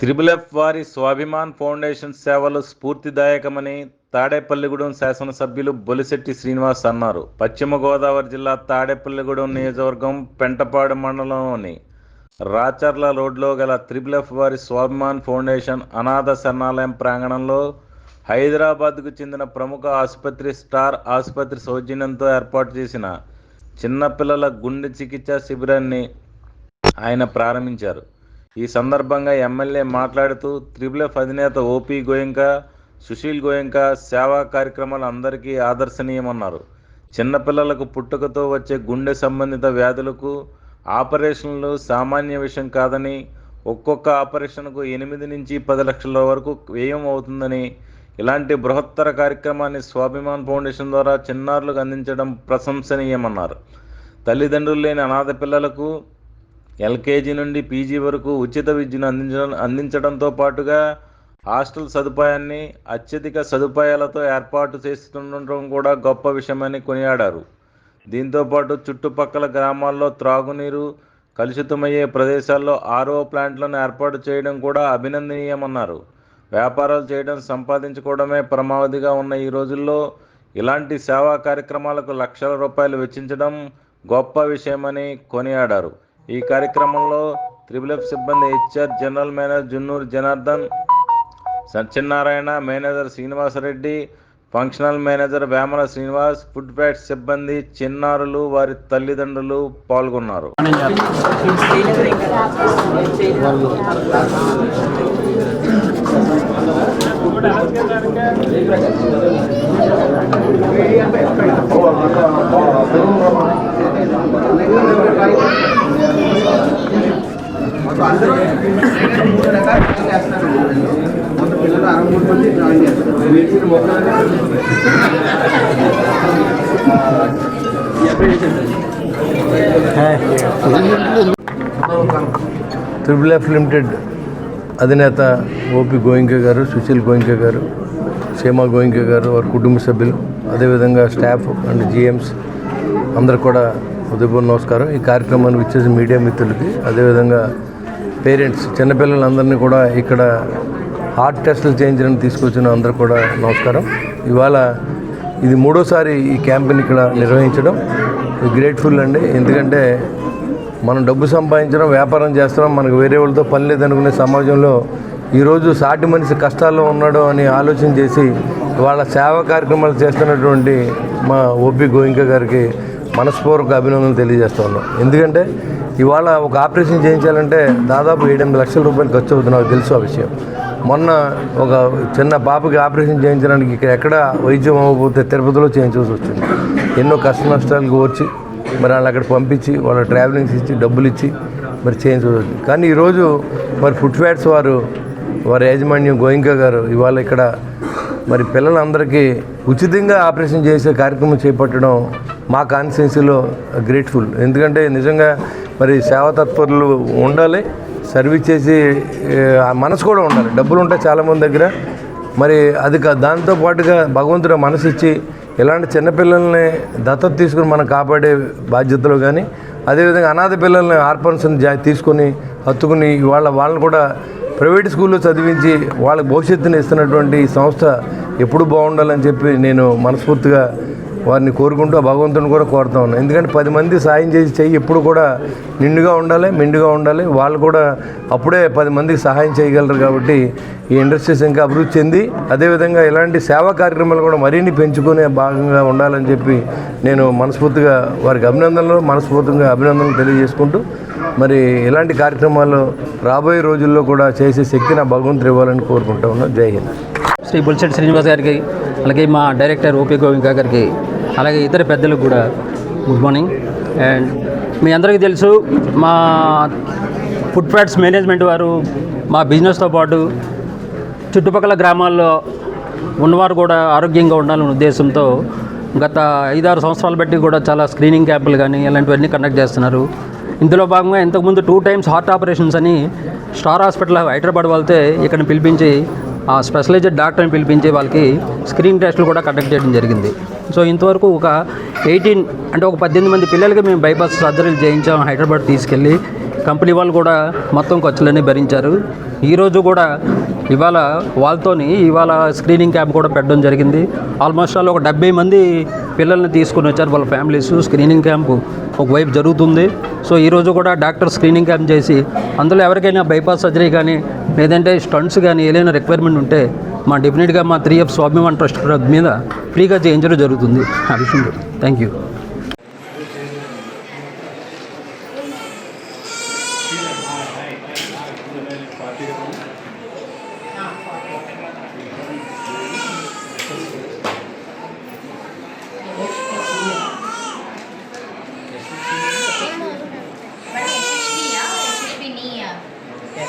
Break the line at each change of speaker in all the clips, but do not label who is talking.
Triple-F వారి Swabhiman foundation సేవలు స్ఫూర్తిదాయకమని తాడేపల్లిగూడెం శాసనసభ్యులు బొలిశెట్టి శ్రీనివాస్ అన్నారు. పశ్చిమ గోదావరి జిల్లా తాడేపల్లిగూడెం నియోజకవర్గం పెంటపాడు మండలంలోని రాచర్ల రోడ్లో గల త్రిబుల్-ఎఫ్ వారి స్వాభిమాన్ ఫౌండేషన్ అనాథ శరణాలయం ప్రాంగణంలో హైదరాబాద్కు చెందిన ప్రముఖ ఆసుపత్రి స్టార్ ఆసుపత్రి సౌజన్యంతో ఏర్పాటు చేసిన చిన్నపిల్లల గుండె చికిత్సా శిబిరాన్ని ఆయన ప్రారంభించారు. ఈ సందర్భంగా ఎమ్మెల్యే మాట్లాడుతూ త్రిబుల్-ఎఫ్ అధినేత ఓపీ గోయంకా, సుశీల్ గోయంకా సేవా కార్యక్రమాలు అందరికీ ఆదర్శనీయమన్నారు. చిన్నపిల్లలకు పుట్టుకతో వచ్చే గుండె సంబంధిత వ్యాధులకు ఆపరేషన్లు సామాన్య విషయం కాదని, ఒక్కొక్క ఆపరేషన్కు 8 నుంచి 10 లక్షల వరకు వ్యయం అవుతుందని, ఇలాంటి బృహత్తర కార్యక్రమాన్ని స్వాభిమాన్ ఫౌండేషన్ ద్వారా చిన్నారులకు అందించడం ప్రశంసనీయమన్నారు. తల్లిదండ్రులు లేని అనాథ పిల్లలకు ఎల్కేజీ నుండి పీజీ వరకు ఉచిత విద్యను అందించడంతో పాటుగా హాస్టల్ సదుపాయాన్ని అత్యధిక సదుపాయాలతో ఏర్పాటు చేస్తుండటం కూడా గొప్ప విషయమని కొనియాడారు. దీంతోపాటు చుట్టుపక్కల గ్రామాల్లో త్రాగునీరు కలుషితమయ్యే ప్రదేశాల్లో ఆర్ఓ ప్లాంట్లను ఏర్పాటు చేయడం కూడా అభినందనీయమన్నారు. వ్యాపారాలు చేయడం, సంపాదించుకోవడమే పరమావధిగా ఉన్న ఈ రోజుల్లో ఇలాంటి సేవా కార్యక్రమాలకు లక్షల రూపాయలు వెచ్చించడం గొప్ప విషయమని కొనియాడారు. ఈ కార్యక్రమంలో త్రిబుల్-ఎఫ్ సిబ్బంది HR general manager Junnuru Janardhan, Satyanarayana, manager Srinivasa Reddy, functional manager Vemala Srinivas, food facts సిబ్బంది, చిన్నారులు, వారి తల్లిదండ్రులు పాల్గొన్నారు.
త్రిబుల్-ఎఫ్ లిమిటెడ్ అధినేత ఓపీ గోయంకా గారు, సుశీల్ గోయంకా గారు, సీమా గోయంకా గారు, వారి కుటుంబ సభ్యులు, అదేవిధంగా స్టాఫ్ అండ్ జిఎమ్స్ అందరు కూడా ఉదయపూర్వ నమస్కారం. ఈ కార్యక్రమానికి ఇచ్చేసి మీడియా మిత్రులకి, అదేవిధంగా పేరెంట్స్ చిన్నపిల్లలందరినీ కూడా ఇక్కడ హార్ట్ టెస్టులు చేయించడానికి తీసుకొచ్చిన అందరూ కూడా నమస్కారం. ఇవాళ ఇది 3వసారి ఈ క్యాంపెయిన్ ఇక్కడ నిర్వహించడం గ్రేట్ఫుల్ అండి. ఎందుకంటే మనం డబ్బు సంపాదించడం, వ్యాపారం చేస్తున్నాం, మనకు వేరే వాళ్ళతో పని లేదనుకునే సమాజంలో ఈరోజు సాటి మనిషి కష్టాల్లో ఉన్నాడు అని ఆలోచన చేసి వాళ్ళ సేవా కార్యక్రమాలు చేస్తున్నటువంటి మా ఓపీ గోయంకా గారికి మనస్పూర్వక అభినందనలు తెలియజేస్తూ ఉన్నాం. ఎందుకంటే ఇవాళ ఒక ఆపరేషన్ చేయించాలంటే దాదాపు 7-8 లక్షల రూపాయలు ఖర్చు అవుతుంది. నాకు తెలుసు ఆ విషయం. మొన్న ఒక చిన్న పాపకి ఆపరేషన్ చేయించడానికి ఇక్కడ ఎక్కడ వైద్యం అవ్వకపోతే తిరుపతిలో చేయించాల్సి వచ్చింది. ఎన్నో కష్ట నష్టాలకు వచ్చి మరి వాళ్ళు అక్కడ పంపించి వాళ్ళ ట్రావెలింగ్స్ ఇచ్చి డబ్బులు ఇచ్చి మరి చేయించాల్సి వచ్చింది. కానీ ఈరోజు మరి ఫుడ్ ఫ్యాట్స్ వారి యాజమాన్యం గోయంకా గారు ఇవాళ ఇక్కడ మరి పిల్లలందరికీ ఉచితంగా ఆపరేషన్ చేసే కార్యక్రమం చేపట్టడం మా కాన్స్టిట్యున్సీలో గ్రేట్ఫుల్. ఎందుకంటే నిజంగా మరి సేవా తత్పరులు ఉండాలి, సర్వీస్ చేసి మనసు కూడా ఉండాలి. డబ్బులు ఉంటాయి చాలామంది దగ్గర, మరి అది దాంతో పాటుగా భగవంతుడు మనసు ఇచ్చి ఇలాంటి చిన్నపిల్లల్ని దత్తత తీసుకుని మనం కాపాడే బాధ్యతలు కానీ, అదేవిధంగా అనాథ పిల్లల్ని ఆర్ఫన్స్ని తీసుకొని హత్తుకుని వాళ్ళని కూడా ప్రైవేట్ స్కూల్లో చదివించి వాళ్ళకి భవిష్యత్తుని ఇస్తున్నటువంటి ఈ సంస్థ ఎప్పుడు బాగుండాలని చెప్పి నేను మనస్ఫూర్తిగా వారిని కోరుకుంటూ భగవంతుని కూడా కోరుతా ఉన్నాను. ఎందుకంటే 10 మంది సాయం చేసి చెయ్యి ఎప్పుడు కూడా నిండుగా ఉండాలి, మెండుగా ఉండాలి. వాళ్ళు కూడా అప్పుడే 10 మందికి సహాయం చేయగలరు. కాబట్టి ఈ ఇండస్ట్రీస్ ఇంకా అభివృద్ధి చెంది అదేవిధంగా ఇలాంటి సేవా కార్యక్రమాలు కూడా మరిన్ని పెంచుకునే భాగంగా ఉండాలని చెప్పి నేను మనస్ఫూర్తిగా వారికి అభినందనలు తెలియజేసుకుంటూ మరి ఇలాంటి కార్యక్రమాలు రాబోయే రోజుల్లో కూడా చేసే శక్తి నా భగవంతుడు ఇవ్వాలని కోరుకుంటా ఉన్నాను. జై హింద్.
శ్రీ బొలిశెట్టి శ్రీనివాస్ గారికి, అలాగే మా డైరెక్టర్ ఓపీ గోయంకా గారికి, అలాగే ఇతర పెద్దలకు కూడా గుడ్ మార్నింగ్. అండ్ మీ అందరికీ తెలుసు, మా ఫుడ్ ఫ్యాట్స్ మేనేజ్మెంట్ వారు మా బిజినెస్తో పాటు చుట్టుపక్కల గ్రామాల్లో ఉన్నవారు కూడా ఆరోగ్యంగా ఉండాలనే ఉద్దేశంతో గత 5-6 సంవత్సరాలు బట్టి కూడా చాలా స్క్రీనింగ్ క్యాంపులు కానీ ఇలాంటివన్నీ కండక్ట్ చేస్తున్నారు. ఇందులో భాగంగా ఇంతకుముందు 2 times హార్ట్ ఆపరేషన్స్ అని స్టార్ హాస్పిటల్ హైదరాబాద్ వెళ్తే ఇక్కడ పిలిపించి ఆ స్పెషలైజ్డ్ డాక్టర్ని పిలిపించి వాళ్ళకి స్క్రీన్ టెస్టులు కూడా కండక్ట్ చేయడం జరిగింది. సో ఇంతవరకు ఒక 18 అంటే ఒక 18 మంది పిల్లలకి మేము బైపాస్ సర్జరీలు చేయించాం హైదరాబాద్ తీసుకెళ్ళి. కంపెనీ వాళ్ళు కూడా మొత్తం ఖర్చులన్నీ భరించారు. ఈరోజు కూడా ఇవాళ స్క్రీనింగ్ క్యాంప్ కూడా పెట్టడం జరిగింది. ఆల్మోస్ట్ ఆల్ ఒక 70 మంది పిల్లల్ని తీసుకుని వచ్చారు వాళ్ళ ఫ్యామిలీస్. స్క్రీనింగ్ క్యాంపు ఒకవైపు జరుగుతుంది. సో ఈరోజు కూడా డాక్టర్ స్క్రీనింగ్ క్యాంప్ చేసి అందులో ఎవరికైనా బైపాస్ సర్జరీ కానీ లేదంటే స్టంట్స్ కానీ ఏదైనా రిక్వైర్మెంట్ ఉంటే డెఫినెట్గా మా 3F స్వాభిమాన్ ట్రస్ట్ మీద ఫ్రీగా చేయించడం జరుగుతుంది. ఆ విషయంలో థ్యాంక్ యూ.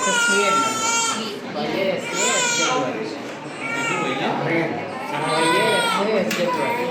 SSV